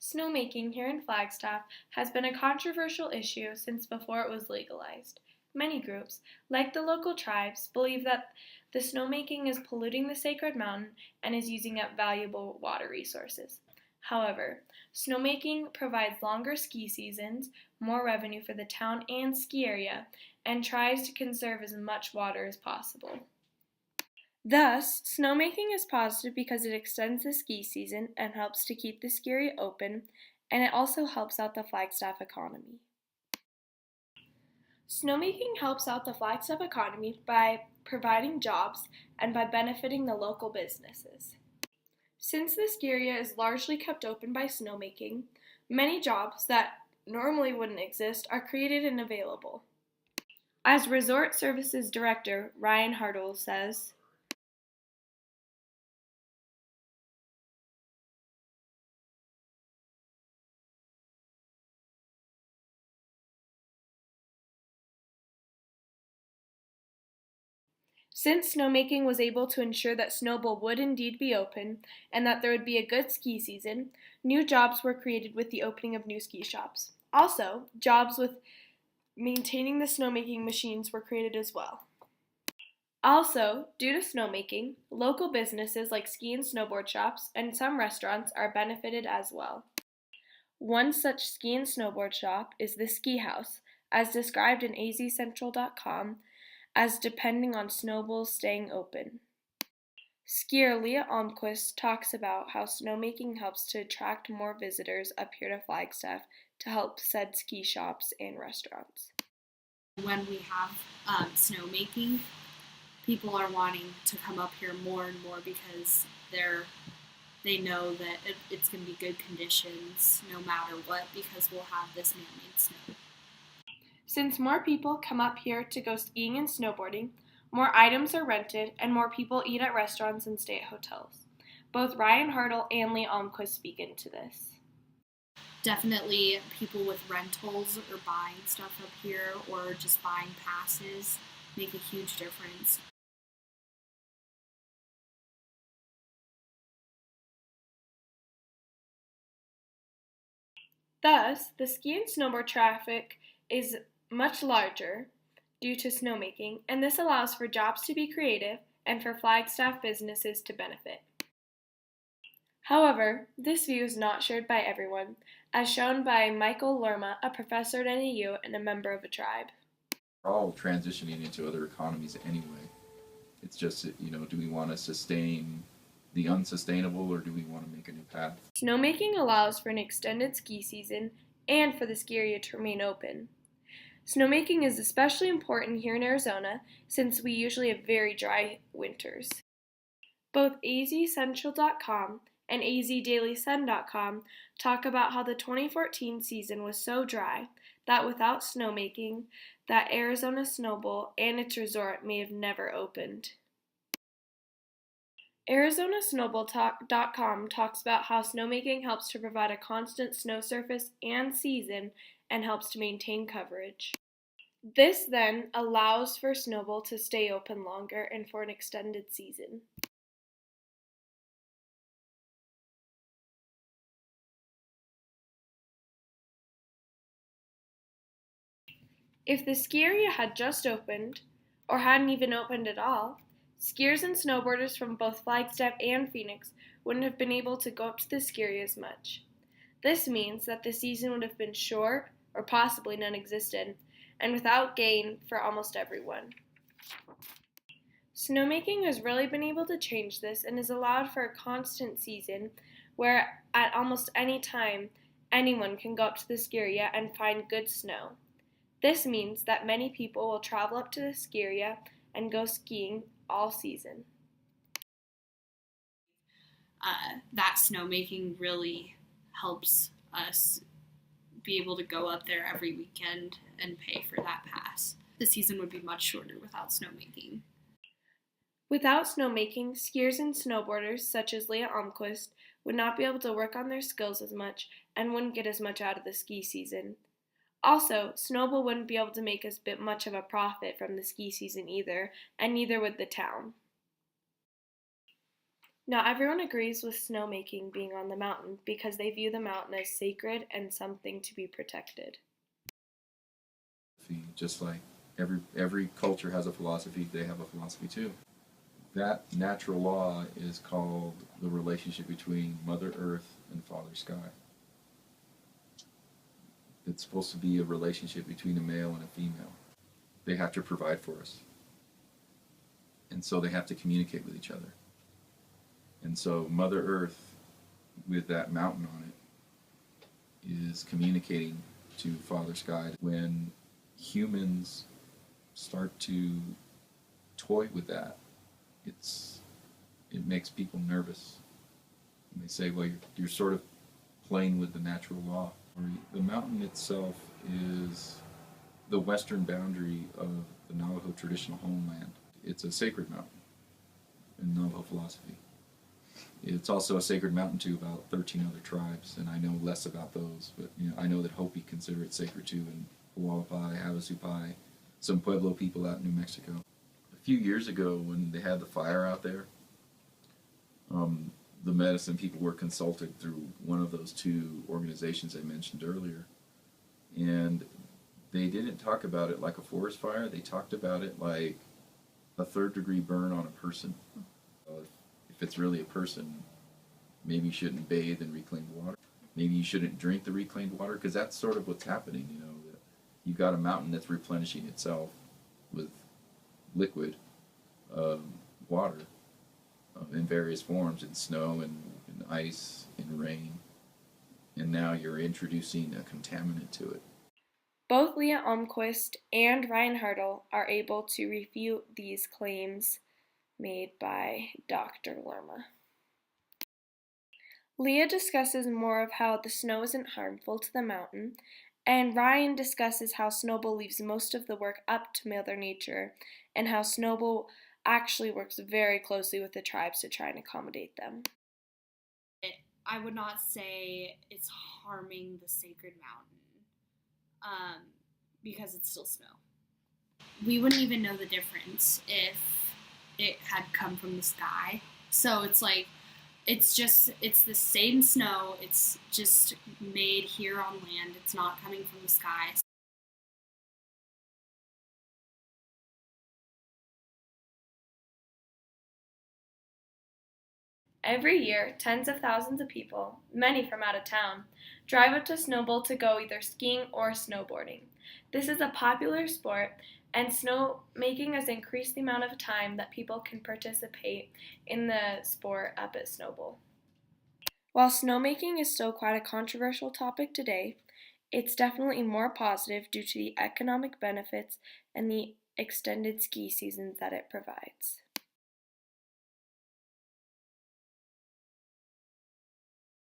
Snowmaking here in Flagstaff has been a controversial issue since before it was legalized. Many groups, like the local tribes, believe that the snowmaking is polluting the sacred mountain and is using up valuable water resources. However, snowmaking provides longer ski seasons, more revenue for the town and ski area, and tries to conserve as much water as possible. Thus, snowmaking is positive because it extends the ski season and helps to keep the ski area open, and it also helps out the Flagstaff economy. Snowmaking helps out the Flagstaff economy by providing jobs and by benefiting the local businesses. Since the ski area is largely kept open by snowmaking, many jobs that normally wouldn't exist are created and available. As Resort Services Director Ryan Hartle says, since snowmaking was able to ensure that Snowball would indeed be open and that there would be a good ski season, new jobs were created with the opening of new ski shops. Also, jobs with maintaining the snowmaking machines were created as well. Also, due to snowmaking, local businesses like ski and snowboard shops and some restaurants are benefited as well. One such ski and snowboard shop is the Ski House, as described in azcentral.com, as depending on Snowball's staying open. Skier Leah Almquist talks about how snowmaking helps to attract more visitors up here to Flagstaff to help said ski shops and restaurants. When we have snowmaking, people are wanting to come up here more and more because they know that it's going to be good conditions no matter what because we'll have this man-made snow. Since more people come up here to go skiing and snowboarding, more items are rented and more people eat at restaurants and stay at hotels. Both Ryan Hartle and Lee Almquist speak into this. Definitely people with rentals or buying stuff up here or just buying passes make a huge difference. Thus, the ski and snowboard traffic is much larger due to snowmaking, and this allows for jobs to be creative and for Flagstaff businesses to benefit. However, this view is not shared by everyone, as shown by Michael Lerma, a professor at NAU and a member of a tribe. We're all transitioning into other economies anyway. It's just, do we want to sustain the unsustainable or do we want to make a new path? Snowmaking allows for an extended ski season and for the ski area to remain open. Snowmaking is especially important here in Arizona since we usually have very dry winters. Both azcentral.com and azdailysun.com talk about how the 2014 season was so dry that without snowmaking, that Arizona Snowbowl and its resort may have never opened. ArizonaSnowball.com talks about how snowmaking helps to provide a constant snow surface and season and helps to maintain coverage. This then allows for Snowball to stay open longer and for an extended season. If the ski area had just opened, or hadn't even opened at all, skiers and snowboarders from both Flagstaff and Phoenix wouldn't have been able to go up to the ski area as much. This means that the season would have been short or possibly non-existent, and without gain for almost everyone. Snowmaking has really been able to change this and has allowed for a constant season where at almost any time anyone can go up to the ski area and find good snow. This means that many people will travel up to the ski area and go skiing all season. That snowmaking really helps us be able to go up there every weekend and pay for that pass. The season would be much shorter without snowmaking. Without snowmaking, skiers and snowboarders, such as Leah Almquist, would not be able to work on their skills as much and wouldn't get as much out of the ski season. Also, Snowball wouldn't be able to make as much of a profit from the ski season either, and neither would the town. Now, everyone agrees with snowmaking being on the mountain because they view the mountain as sacred and something to be protected. Just like every culture has a philosophy, they have a philosophy too. That natural law is called the relationship between Mother Earth and Father Sky. It's supposed to be a relationship between a male and a female. They have to provide for us. And so they have to communicate with each other. And so Mother Earth, with that mountain on it, is communicating to Father Sky. When humans start to toy with that, it makes people nervous. And they say, well, you're sort of playing with the natural law. The mountain itself is the western boundary of the Navajo traditional homeland. It's a sacred mountain in Navajo philosophy. It's also a sacred mountain to about 13 other tribes, and I know less about those, but I know that Hopi consider it sacred too, and Hualapai, Havasupai, some Pueblo people out in New Mexico. A few years ago, when they had the fire out there, the medicine people were consulted through one of those two organizations I mentioned earlier, and they didn't talk about it like a forest fire. They talked about it like a third-degree burn on a person. If it's really a person, maybe you shouldn't bathe in reclaimed water. Maybe you shouldn't drink the reclaimed water, because that's sort of what's happening. That you've got a mountain that's replenishing itself with liquid water in various forms, in snow and ice and rain, and now you're introducing a contaminant to it. Both Leah Almquist and Ryan Hartle are able to refute these claims made by Dr. Lerma. Leah discusses more of how the snow isn't harmful to the mountain, and Ryan discusses how Snowball leaves most of the work up to Mother Nature, and how Snowball actually works very closely with the tribes to try and accommodate them. I would not say it's harming the sacred mountain, because it's still snow. We wouldn't even know the difference if it had come from the sky. So it's like, it's the same snow, it's just made here on land, it's not coming from the sky. Every year, tens of thousands of people, many from out of town, drive up to Snowball to go either skiing or snowboarding. This is a popular sport, and snowmaking has increased the amount of time that people can participate in the sport up at Snowball. While snowmaking is still quite a controversial topic today, it's definitely more positive due to the economic benefits and the extended ski seasons that it provides.